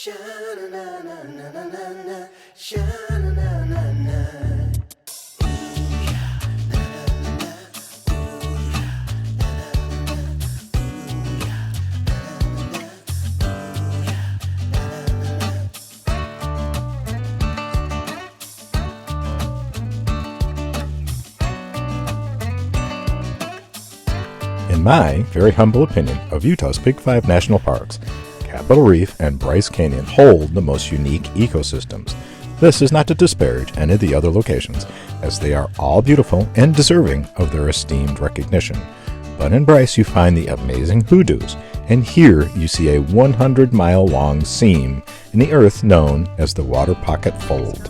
Sha-na-na-na-na-na-na, sha-na-na-na-na. In my very humble opinion of Utah's Big Five national parks, Capital Reef and Bryce Canyon hold the most unique ecosystems. This is not to disparage any of the other locations, as they are all beautiful and deserving of their esteemed recognition. But in Bryce you find the amazing hoodoos, and here you see a 100-mile-long seam in the earth known as the Waterpocket Fold.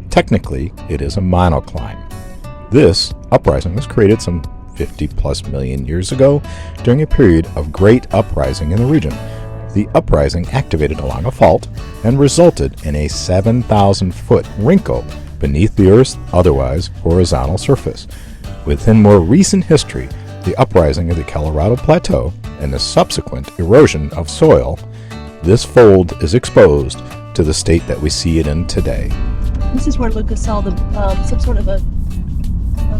Technically, it is a monocline. This uprising was created some 50-plus million years ago during a period of great uprising in the region. The uprising activated along a fault and resulted in a 7,000-foot wrinkle beneath the Earth's otherwise horizontal surface. Within more recent history, the uprising of the Colorado Plateau and the subsequent erosion of soil, this fold is exposed to the state that we see it in today. This is where Lucas saw the some sort of a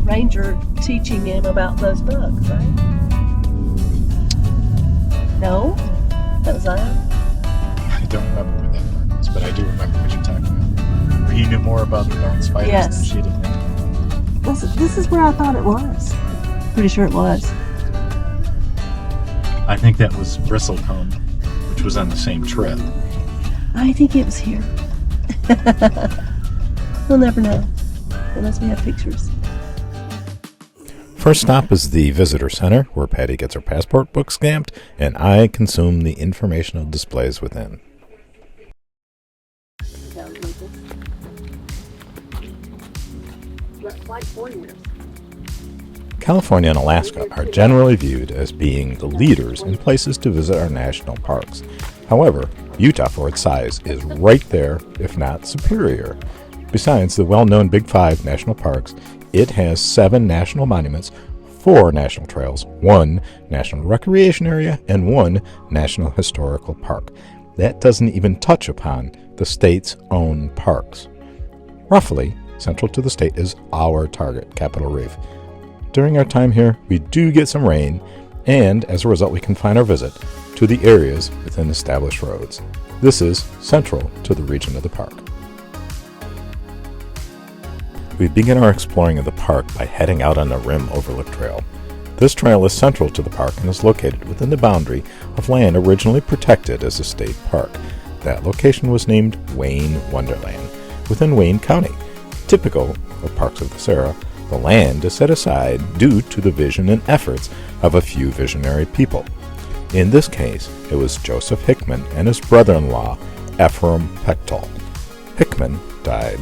ranger teaching him about those bugs, right? No? That was Zion? I don't remember where that part was, but I do remember what you're talking about. Where he knew more about the bone spiders than she did. This is where I thought it was. Pretty sure it was. I think that was bristlecomb, which was on the same trip. I think it was here. We'll never know, unless we have pictures. First stop is the Visitor Center, where Patty gets her passport book stamped, and I consume the informational displays within. California and Alaska are generally viewed as being the leaders in places to visit our national parks. However, Utah, for its size, is right there, if not superior. Besides the well-known Big Five national parks, it has 7 national monuments, 4 national trails, 1 national recreation area, and 1 national historical park. That doesn't even touch upon the state's own parks. Roughly, central to the state is our target, Capital Reef. During our time here, we do get some rain, and as a result, we confine our visit to the areas within established roads. This is central to the region of the park. We begin our exploring of the park by heading out on the Rim Overlook Trail. This trail is central to the park and is located within the boundary of land originally protected as a state park. That location was named Wayne Wonderland, within Wayne County. Typical of parks of the Sierra, the land is set aside due to the vision and efforts of a few visionary people. In this case, it was Joseph Hickman and his brother-in-law, Ephraim Pechtold. Hickman died,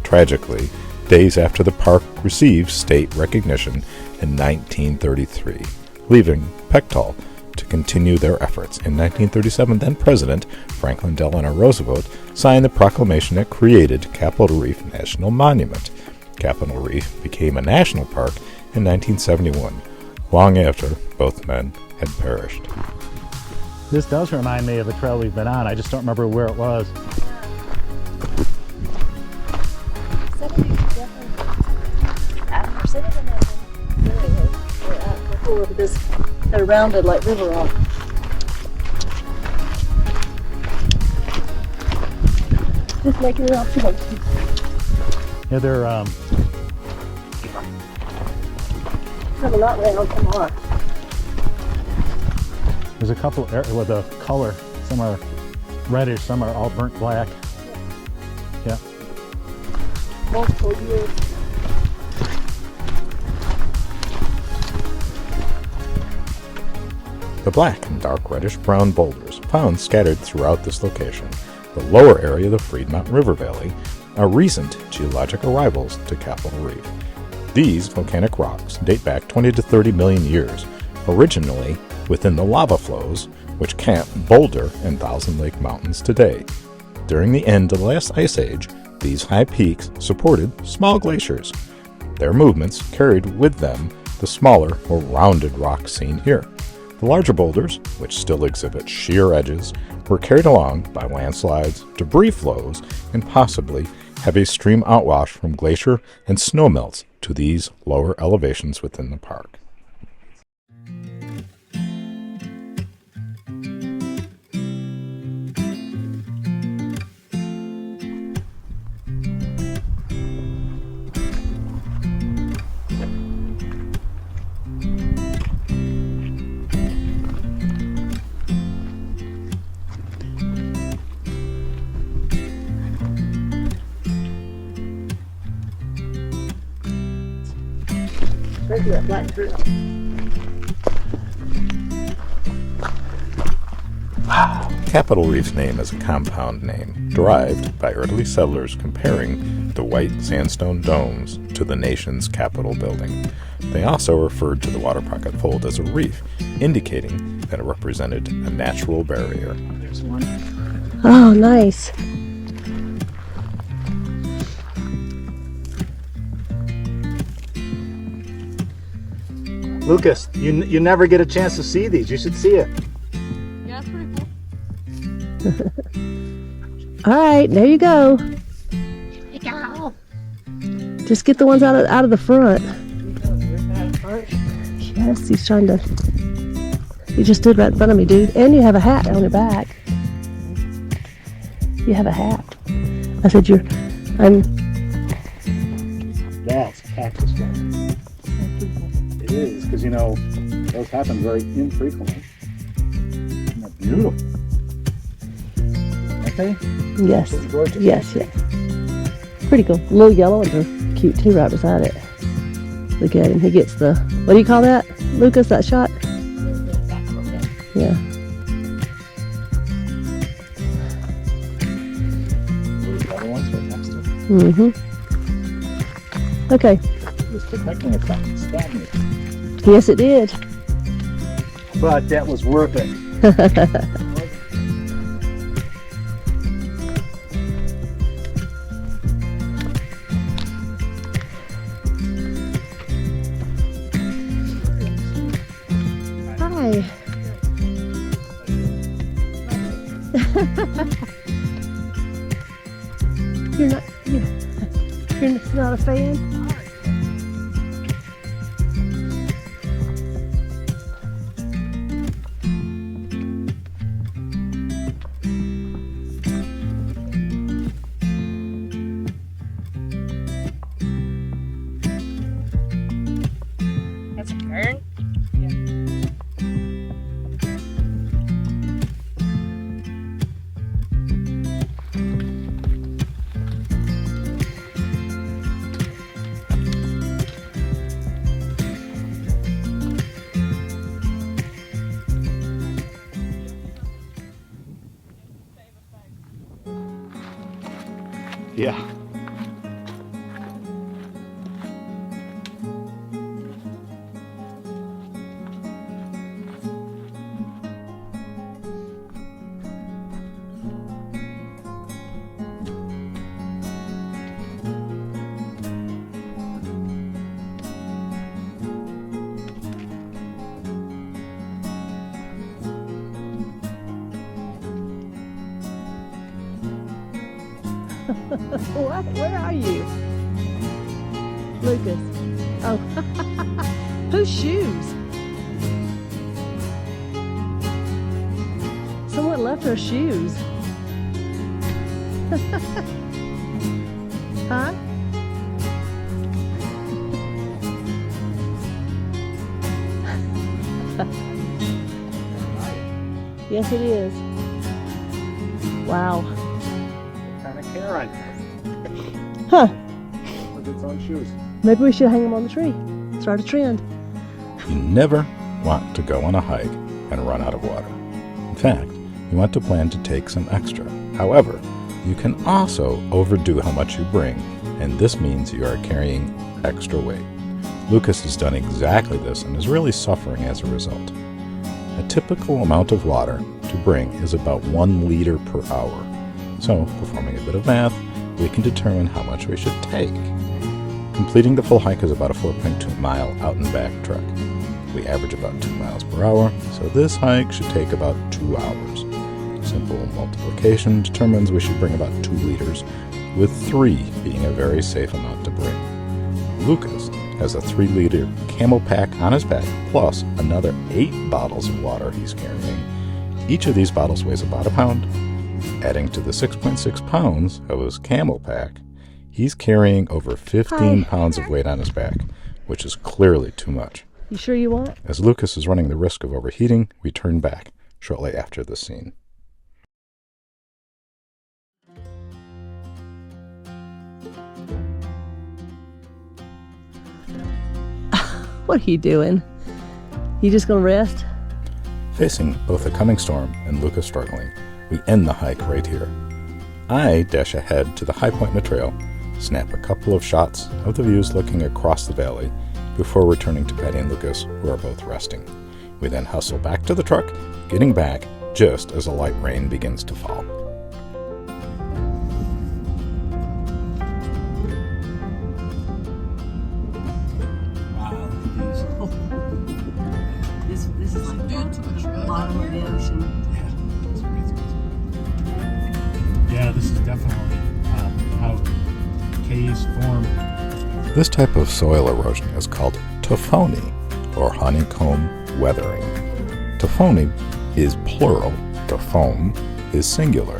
tragically, days after the park received state recognition in 1933, leaving Pechtold to continue their efforts. In 1937, then President Franklin Delano Roosevelt signed the proclamation that created Capital Reef National Monument. Capital Reef became a national park in 1971, long after both men had perished. This does remind me of a trail we've been on. I just don't remember where it was. Because they're rounded like river rock. Just making an observation. Yeah, they're Come not round, come on. there's a couple areas with the color. Some are reddish, some are all burnt black. Yeah. Multiple years. The black and dark reddish-brown boulders found scattered throughout this location, the lower area of the Fremont River Valley, are recent geologic arrivals to Capital Reef. These volcanic rocks date back 20 to 30 million years, originally within the lava flows which cap Boulder and Thousand Lake Mountains today. During the end of the last ice age, these high peaks supported small glaciers. Their movements carried with them the smaller, more rounded rocks seen here. The larger boulders, which still exhibit sheer edges, were carried along by landslides, debris flows, and possibly heavy stream outwash from glacier and snow melts to these lower elevations within the park. Capital Reef's name is a compound name derived by early settlers comparing the white sandstone domes to the nation's Capitol building. They also referred to the Waterpocket Fold as a reef, indicating that it represented a natural barrier. There's one. Oh, nice. Lucas, you never get a chance to see these. You should see it. Yeah, it's pretty cool. All right, there you go. Just get the ones out of the front. Yes, he's trying to. You just stood right in front of me, dude. And you have a hat on your back. You have a hat. I said That's cactus one. It is, because those happen very infrequently. Isn't that beautiful? Okay? Yes. It's gorgeous. Yes. Pretty cool. A little yellow ones are cute too, right beside it. Look at him. He gets the. What do you call that, Lucas? That shot? Yeah. The other ones right next to it. Mm-hmm. Okay. It was protecting it from stagnant. Yes, it did. But that was worth it. Hi. You're not a fan? That's a Carin? Yeah. What? Where are you? Lucas. Oh. Whose shoes? Someone left her shoes. Huh? Yes, it is. Wow. Kind of Carin. Huh. With its own shoes. Maybe we should hang them on the tree. Start a trend. You never want to go on a hike and run out of water. In fact, you want to plan to take some extra. However, you can also overdo how much you bring, and this means you are carrying extra weight. Lucas has done exactly this and is really suffering as a result. A typical amount of water to bring is about 1 liter per hour. So, performing a bit of math, we can determine how much we should take. Completing the full hike is about a 4.2 mile out and back trek. We average about 2 miles per hour, so this hike should take about 2 hours. Simple multiplication determines we should bring about 2 liters, with 3 being a very safe amount to bring. Lucas has a 3-liter camel pack on his back, plus another 8 bottles of water he's carrying. Each of these bottles weighs about a pound. Adding to the 6.6 pounds of his camel pack, he's carrying over 15 pounds of weight on his back, which is clearly too much. You sure you want? As Lucas is running the risk of overheating, we turn back shortly after this scene. What are you doing? You just gonna rest? Facing both a coming storm and Lucas struggling, we end the hike right here. I dash ahead to the high point in the trail, snap a couple of shots of the views looking across the valley before returning to Patty and Lucas, who are both resting. We then hustle back to the truck, getting back just as a light rain begins to fall. This is like the bottom of the ocean. Yeah, this is definitely how caves form. This type of soil erosion is called topony, or honeycomb weathering. Topony is plural, tophone is singular.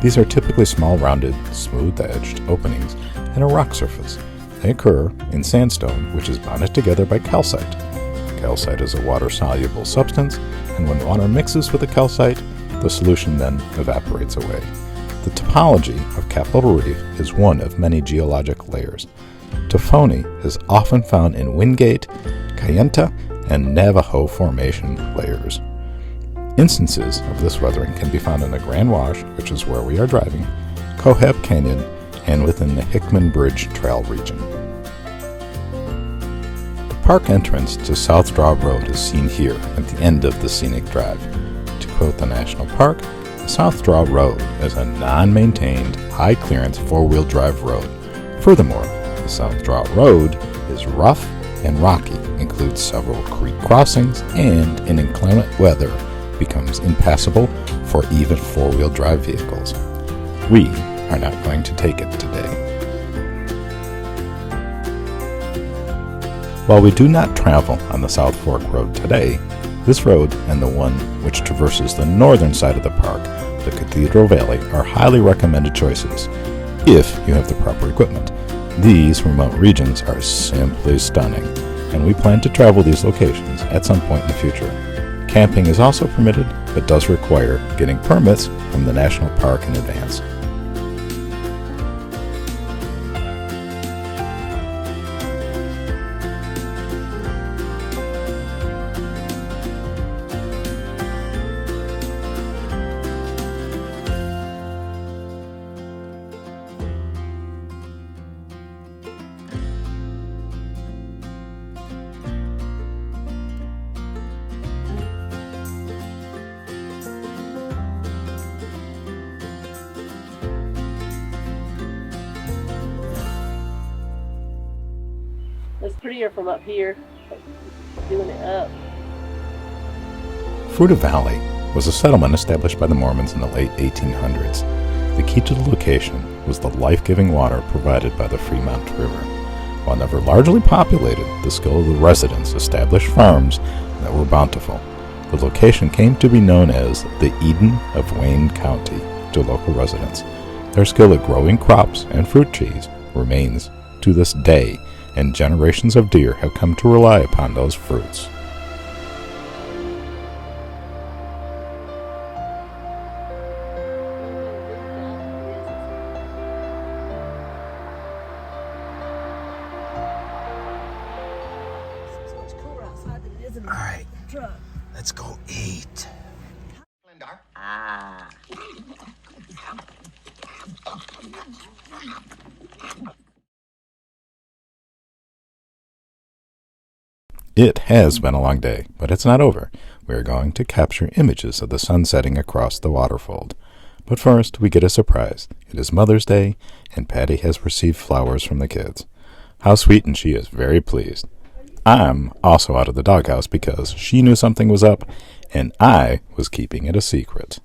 These are typically small, rounded, smooth-edged openings in a rock surface. They occur in sandstone, which is bonded together by calcite. Calcite is a water-soluble substance, and when water mixes with the calcite, the solution then evaporates away. The topology of Capital Reef is one of many geologic layers. Topony is often found in Wingate, Kayenta, and Navajo Formation layers. Instances of this weathering can be found in the Grand Wash, which is where we are driving, Cohab Canyon, and within the Hickman Bridge Trail region. The park entrance to South Draw Road is seen here at the end of the Scenic Drive. To quote the National Park, the South Draw Road is a non-maintained, high-clearance four-wheel drive road. Furthermore, the South Draw Road is rough and rocky, includes several creek crossings, and in inclement weather becomes impassable for even four-wheel drive vehicles. We are not going to take it today. While we do not travel on the South Fork Road today, this road and the one which traverses the northern side of the park, the Cathedral Valley, are highly recommended choices if you have the proper equipment. These remote regions are simply stunning, and we plan to travel these locations at some point in the future. Camping is also permitted, but does require getting permits from the national park in advance. It's prettier from up here, doing it up. Fruita Valley was a settlement established by the Mormons in the late 1800s. The key to the location was the life-giving water provided by the Fremont River. While never largely populated, the skill of the residents established farms that were bountiful. The location came to be known as the Eden of Wayne County to local residents. Their skill at growing crops and fruit trees remains to this day, and generations of deer have come to rely upon those fruits. All right, let's go eat. It has been a long day, but it's not over. We are going to capture images of the sun setting across the waterfold. But first, we get a surprise. It is Mother's Day, and Patty has received flowers from the kids. How sweet, and she is very pleased. I'm also out of the doghouse because she knew something was up and I was keeping it a secret.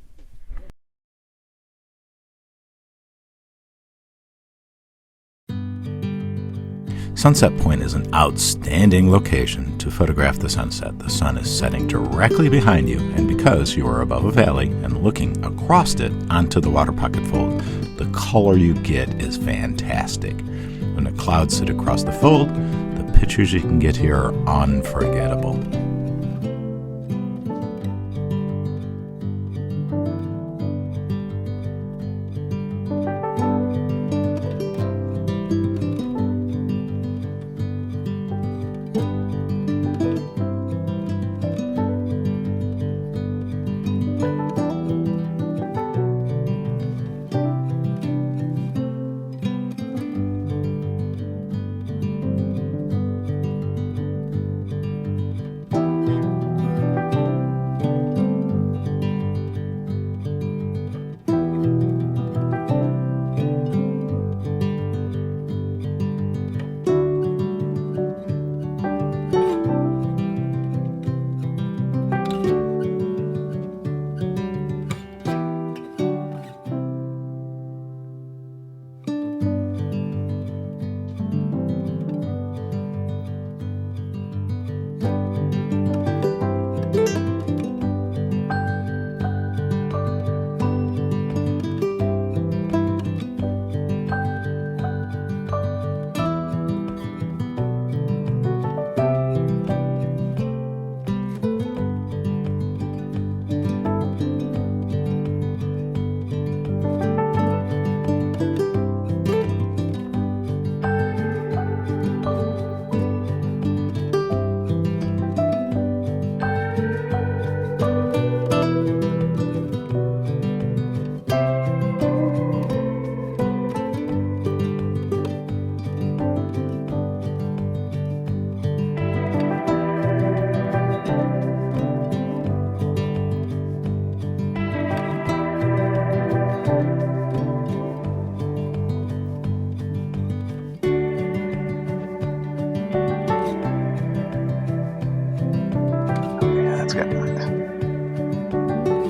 Sunset Point is an outstanding location to photograph the sunset. The sun is setting directly behind you, and because you are above a valley and looking across it onto the Waterpocket Fold, the color you get is fantastic. When the clouds sit across the fold, the pictures you can get here are unforgettable.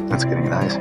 That's getting nice.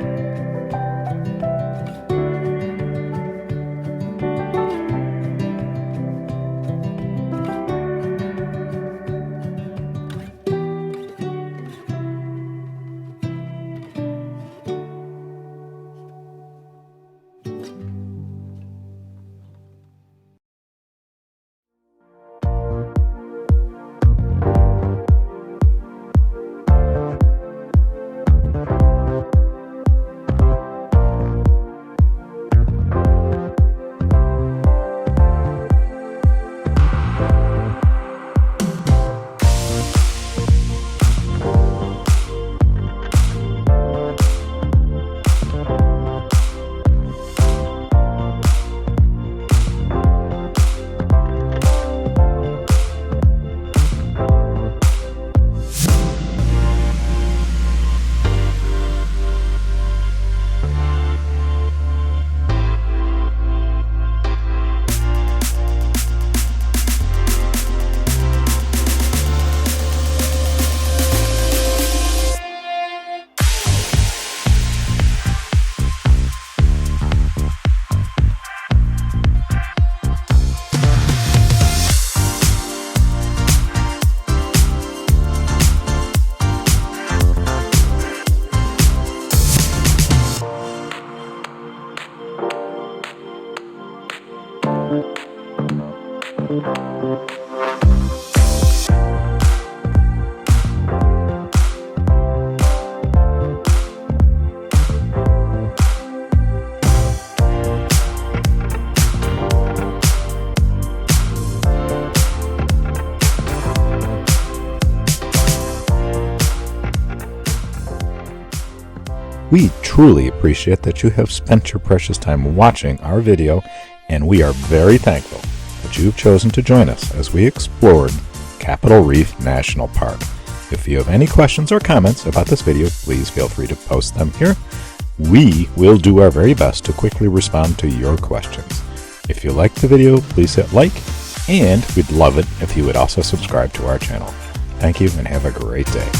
We truly appreciate that you have spent your precious time watching our video, and we are very thankful that you've chosen to join us as we explored Capital Reef National Park. If you have any questions or comments about this video, please feel free to post them here. We will do our very best to quickly respond to your questions. If you liked the video, please hit like And we'd love it if you would also subscribe to our channel. Thank you and have a great day.